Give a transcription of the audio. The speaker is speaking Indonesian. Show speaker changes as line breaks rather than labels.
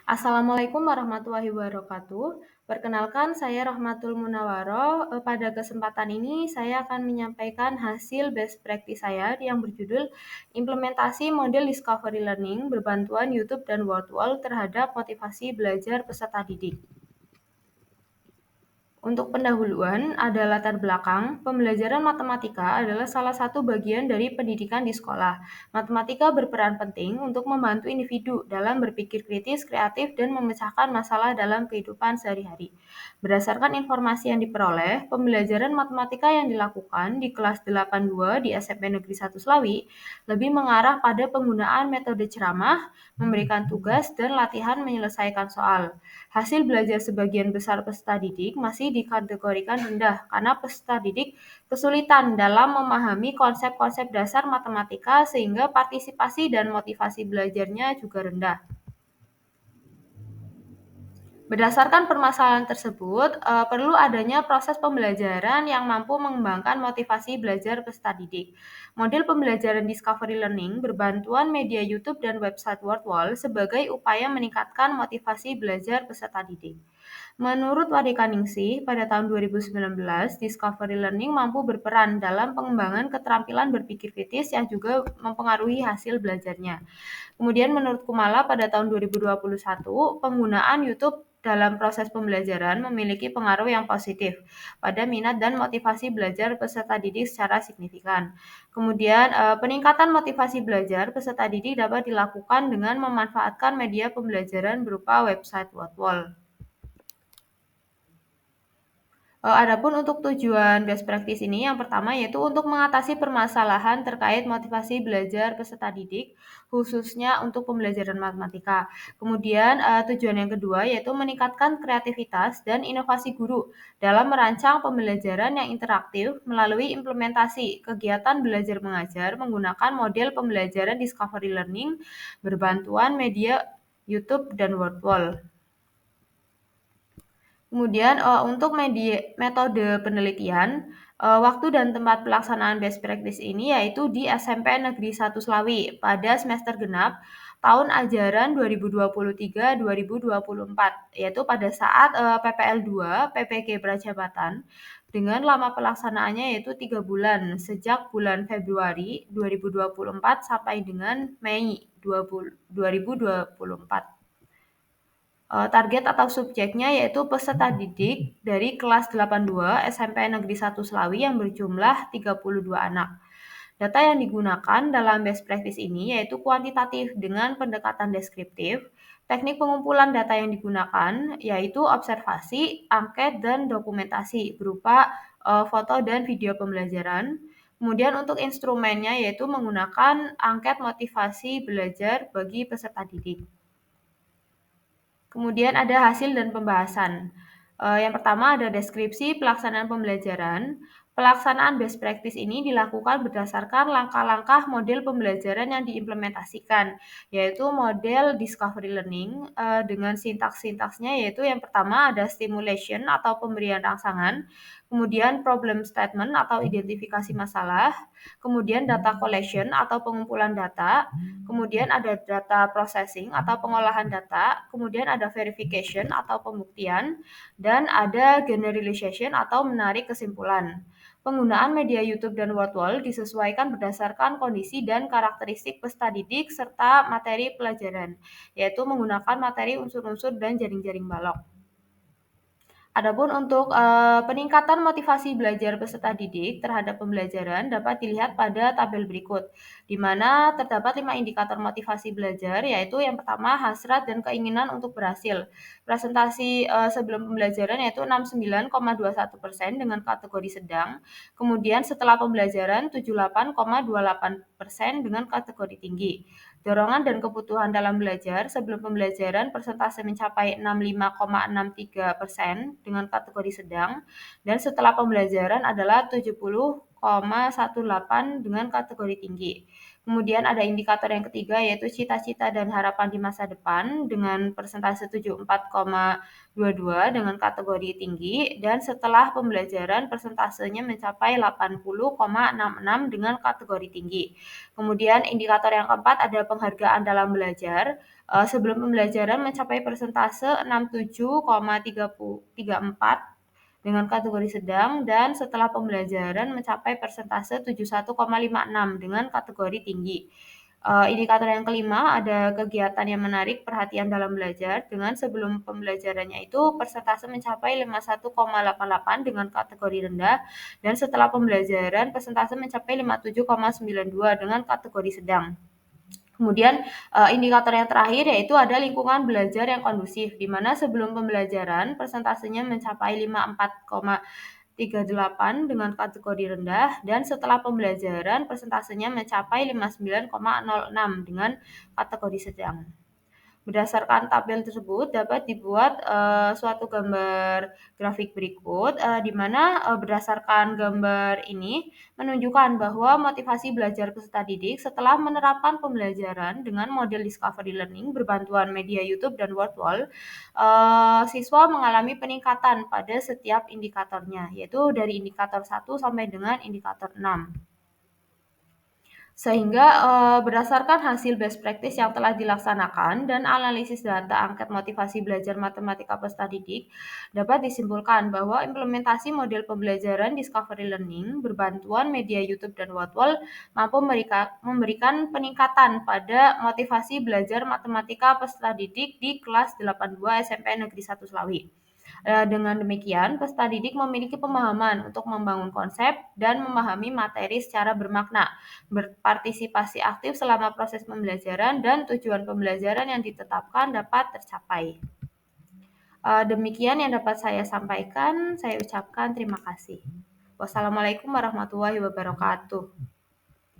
Assalamualaikum warahmatullahi wabarakatuh. Perkenalkan, saya Rahmatul Munawwaroh. Pada kesempatan ini, saya akan menyampaikan hasil best practice saya yang berjudul Implementasi Model Discovery Learning berbantuan YouTube dan Wordwall terhadap motivasi belajar peserta didik. Untuk pendahuluan, ada latar belakang. Pembelajaran matematika adalah salah satu bagian dari pendidikan di sekolah. Matematika berperan penting untuk membantu individu dalam berpikir kritis, kreatif, dan memecahkan masalah dalam kehidupan sehari-hari. Berdasarkan informasi yang diperoleh, pembelajaran matematika yang dilakukan di kelas 82 di SMP Negeri 1 Slawi lebih mengarah pada penggunaan metode ceramah, memberikan tugas, dan latihan menyelesaikan soal. Hasil belajar sebagian besar peserta didik masih dikategorikan rendah karena peserta didik kesulitan dalam memahami konsep-konsep dasar matematika sehingga partisipasi dan motivasi belajarnya juga rendah. Berdasarkan permasalahan tersebut, perlu adanya proses pembelajaran yang mampu mengembangkan motivasi belajar peserta didik. Model pembelajaran Discovery Learning berbantuan media YouTube dan website Wordwall sebagai upaya meningkatkan motivasi belajar peserta didik. Menurut Wadekaningsih, pada tahun 2019, Discovery Learning mampu berperan dalam pengembangan keterampilan berpikir kritis yang juga mempengaruhi hasil belajarnya. Kemudian menurut Kumala pada tahun 2021, penggunaan YouTube dalam proses pembelajaran memiliki pengaruh yang positif pada minat dan motivasi belajar peserta didik secara signifikan. Kemudian, peningkatan motivasi belajar peserta didik dapat dilakukan dengan memanfaatkan media pembelajaran berupa website Wordwall. Adapun untuk tujuan best practice ini, yang pertama yaitu untuk mengatasi permasalahan terkait motivasi belajar peserta didik, khususnya untuk pembelajaran matematika. Kemudian tujuan yang kedua yaitu meningkatkan kreativitas dan inovasi guru dalam merancang pembelajaran yang interaktif melalui implementasi kegiatan belajar mengajar menggunakan model pembelajaran discovery learning berbantuan media YouTube dan Wordwall. Kemudian untuk metode penelitian, waktu dan tempat pelaksanaan best practice ini yaitu di SMP Negeri 1 Slawi pada semester genap tahun ajaran 2023-2024, yaitu pada saat PPL 2 PPG Prajabatan dengan lama pelaksanaannya yaitu 3 bulan sejak bulan Februari 2024 sampai dengan Mei 2024. Target atau subjeknya yaitu peserta didik dari kelas 82 SMP Negeri 1 Slawi yang berjumlah 32 anak. Data yang digunakan dalam best practice ini yaitu kuantitatif dengan pendekatan deskriptif. Teknik pengumpulan data yang digunakan yaitu observasi, angket, dan dokumentasi berupa foto dan video pembelajaran. Kemudian untuk instrumennya yaitu menggunakan angket motivasi belajar bagi peserta didik. Kemudian ada hasil dan pembahasan. Yang pertama ada deskripsi pelaksanaan pembelajaran. Pelaksanaan best practice ini dilakukan berdasarkan langkah-langkah model pembelajaran yang diimplementasikan, yaitu model discovery learning dengan sintaks-sintaksnya yaitu yang pertama ada stimulation atau pemberian rangsangan, kemudian problem statement atau identifikasi masalah, kemudian data collection atau pengumpulan data, kemudian ada data processing atau pengolahan data, kemudian ada verification atau pembuktian, dan ada generalization atau menarik kesimpulan. Penggunaan media YouTube dan Wordwall disesuaikan berdasarkan kondisi dan karakteristik peserta didik serta materi pelajaran, yaitu menggunakan materi unsur-unsur dan jaring-jaring balok. Adapun untuk peningkatan motivasi belajar peserta didik terhadap pembelajaran dapat dilihat pada tabel berikut, di mana terdapat 5 indikator motivasi belajar, yaitu yang pertama hasrat dan keinginan untuk berhasil. Presentasi sebelum pembelajaran yaitu 69,21% dengan kategori sedang, kemudian setelah pembelajaran 78,28% dengan kategori tinggi. Dorongan dan kebutuhan dalam belajar sebelum pembelajaran persentase mencapai 65,63% dengan kategori sedang, dan setelah pembelajaran adalah 70,18 dengan kategori tinggi. Kemudian ada indikator yang ketiga yaitu cita-cita dan harapan di masa depan dengan persentase 74,22 dengan kategori tinggi, dan setelah pembelajaran persentasenya mencapai 80,66 dengan kategori tinggi. Kemudian indikator yang keempat ada penghargaan dalam belajar. Sebelum pembelajaran mencapai persentase 67,34 dengan kategori sedang, dan setelah pembelajaran mencapai persentase 71,56 dengan kategori tinggi. Indikator yang kelima ada kegiatan yang menarik perhatian dalam belajar dengan sebelum pembelajarannya itu persentase mencapai 51,88 dengan kategori rendah, dan setelah pembelajaran persentase mencapai 57,92 dengan kategori sedang. Kemudian indikator yang terakhir yaitu ada lingkungan belajar yang kondusif, di mana sebelum pembelajaran persentasenya mencapai 54,38 dengan kategori rendah, dan setelah pembelajaran persentasenya mencapai 59,06 dengan kategori sedang. Berdasarkan tabel tersebut dapat dibuat suatu gambar grafik berikut, di mana berdasarkan gambar ini menunjukkan bahwa motivasi belajar peserta didik setelah menerapkan pembelajaran dengan model discovery learning berbantuan media YouTube dan Wordwall, siswa mengalami peningkatan pada setiap indikatornya, yaitu dari indikator 1 sampai dengan indikator 6. Sehingga berdasarkan hasil best practice yang telah dilaksanakan dan analisis data angket motivasi belajar matematika peserta didik, dapat disimpulkan bahwa implementasi model pembelajaran discovery learning berbantuan media YouTube dan Wordwall mampu memberikan peningkatan pada motivasi belajar matematika peserta didik di kelas 82 SMP Negeri 1 Slawi. Dengan demikian, peserta didik memiliki pemahaman untuk membangun konsep dan memahami materi secara bermakna, berpartisipasi aktif selama proses pembelajaran, dan tujuan pembelajaran yang ditetapkan dapat tercapai. Demikian yang dapat saya sampaikan. Saya ucapkan terima kasih. Wassalamualaikum warahmatullahi wabarakatuh.